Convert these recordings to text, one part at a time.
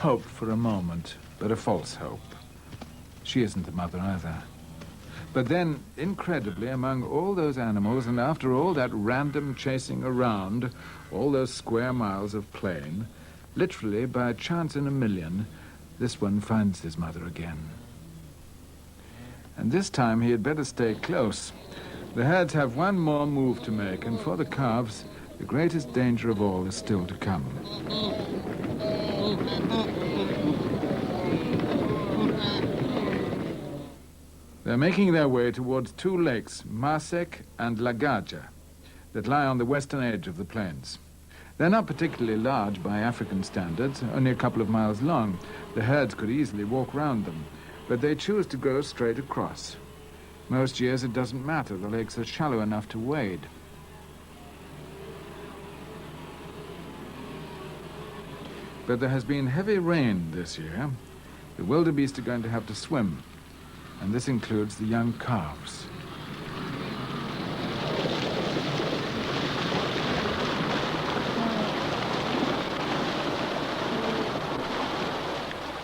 hope for a moment, but a false hope. She isn't the mother either. But then, incredibly, among all those animals, and after all that random chasing around, all those square miles of plain, literally by a chance in a million, this one finds his mother again. And this time he had better stay close. The herds have one more move to make, and for the calves, the greatest danger of all is still to come. They're making their way towards two lakes, Masek and Lagaja, that lie on the western edge of the plains. They're not particularly large by African standards, only a couple of miles long. The herds could easily walk round them, but they choose to go straight across. Most years it doesn't matter. The lakes are shallow enough to wade. But there has been heavy rain this year. The wildebeest are going to have to swim, and this includes the young calves.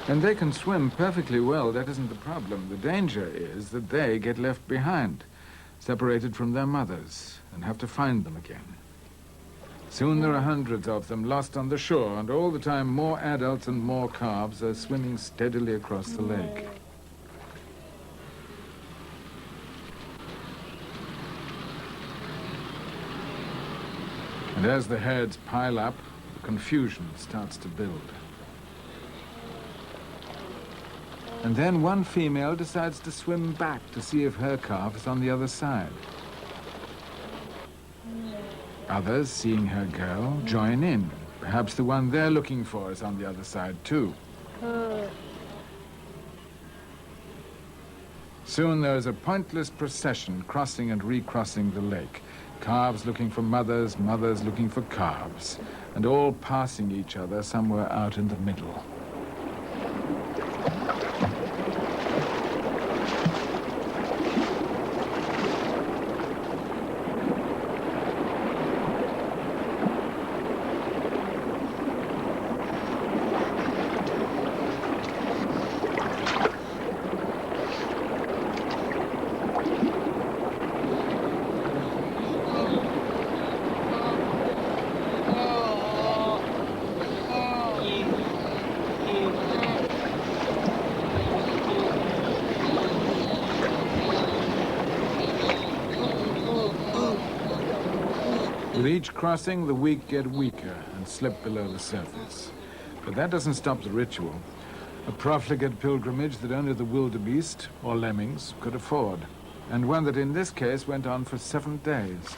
And they can swim perfectly well, that isn't the problem. The danger is that they get left behind, separated from their mothers, and have to find them again. Soon there are hundreds of them lost on the shore, and all the time more adults and more calves are swimming steadily across the lake. And as the herds pile up, the confusion starts to build. And then one female decides to swim back to see if her calf is on the other side. Others, seeing her go, join in. Perhaps the one they're looking for is on the other side, too. Soon there is a pointless procession crossing and recrossing the lake. Calves looking for mothers, mothers looking for calves, and all passing each other somewhere out in the middle. With each crossing, the weak get weaker and slip below the surface. But that doesn't stop the ritual. A profligate pilgrimage that only the wildebeest, or lemmings, could afford. And one that in this case went on for 7 days.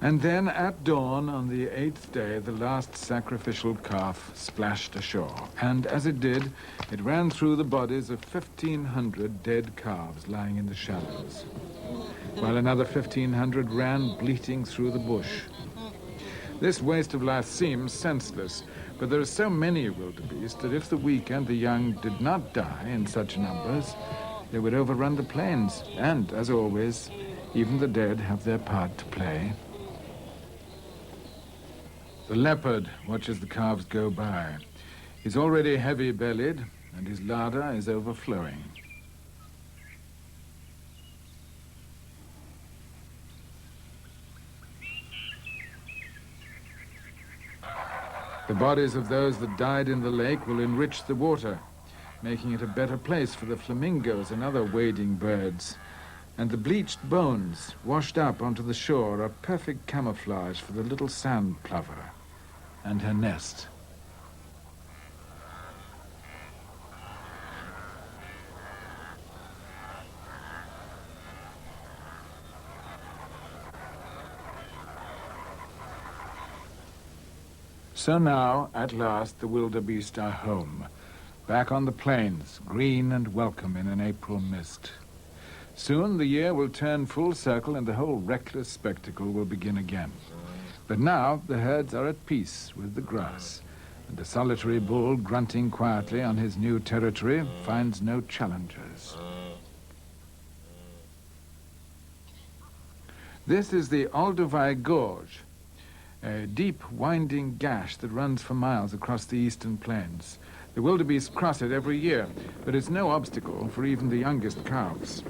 And then at dawn on the 8th day, the last sacrificial calf splashed ashore. And as it did, it ran through the bodies of 1,500 dead calves lying in the shallows, while another 1,500 ran bleating through the bush. This waste of life seems senseless, but there are so many wildebeest that if the weak and the young did not die in such numbers, they would overrun the plains. And, as always, even the dead have their part to play. The leopard watches the calves go by. He's already heavy-bellied, and his larder is overflowing. The bodies of those that died in the lake will enrich the water, making it a better place for the flamingos and other wading birds. And the bleached bones washed up onto the shore are perfect camouflage for the little sand plover and her nest. So now, at last, the wildebeest are home, back on the plains, green and welcome in an April mist. Soon the year will turn full circle and the whole reckless spectacle will begin again. But now the herds are at peace with the grass, and the solitary bull, grunting quietly on his new territory, finds no challengers. This is the Olduvai Gorge, a deep, winding gash that runs for miles across the eastern plains. The wildebeest cross it every year, but it's no obstacle for even the youngest calves.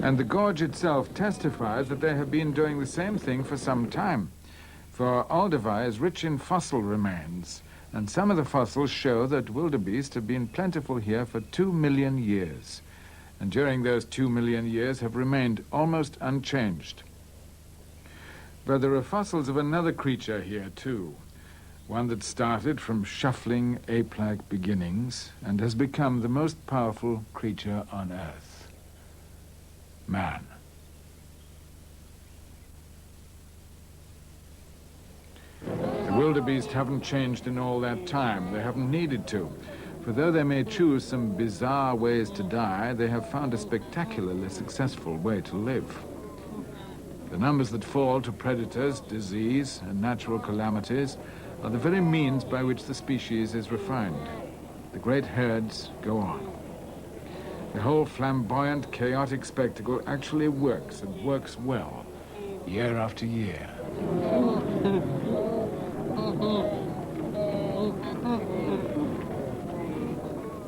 And the gorge itself testifies that they have been doing the same thing for some time. For Olduvai is rich in fossil remains, and some of the fossils show that wildebeest have been plentiful here for 2 million years, and during those 2 million years have remained almost unchanged. But there are fossils of another creature here too, one that started from shuffling ape-like beginnings and has become the most powerful creature on Earth: man. The wildebeest haven't changed in all that time. They haven't needed to. For though they may choose some bizarre ways to die, they have found a spectacularly successful way to live. The numbers that fall to predators, disease, and natural calamities are the very means by which the species is refined. The great herds go on. The whole flamboyant, chaotic spectacle actually works, and works well, year after year.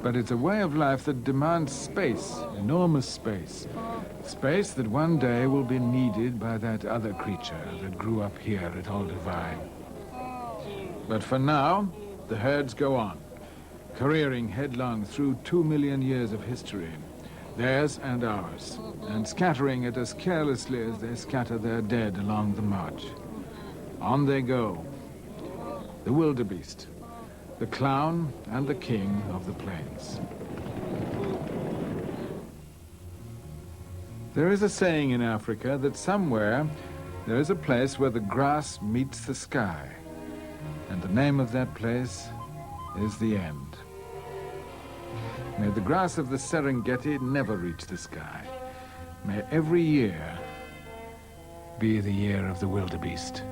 But it's a way of life that demands space, enormous space. Space that one day will be needed by that other creature that grew up here at Olduvai. But for now, the herds go on, careering headlong through 2 million years of history, theirs and ours, and scattering it as carelessly as they scatter their dead along the march. On they go, the wildebeest, the clown and the king of the plains. There is a saying in Africa that somewhere there is a place where the grass meets the sky, and the name of that place is the end. May the grass of the Serengeti never reach the sky. May every year be the year of the wildebeest.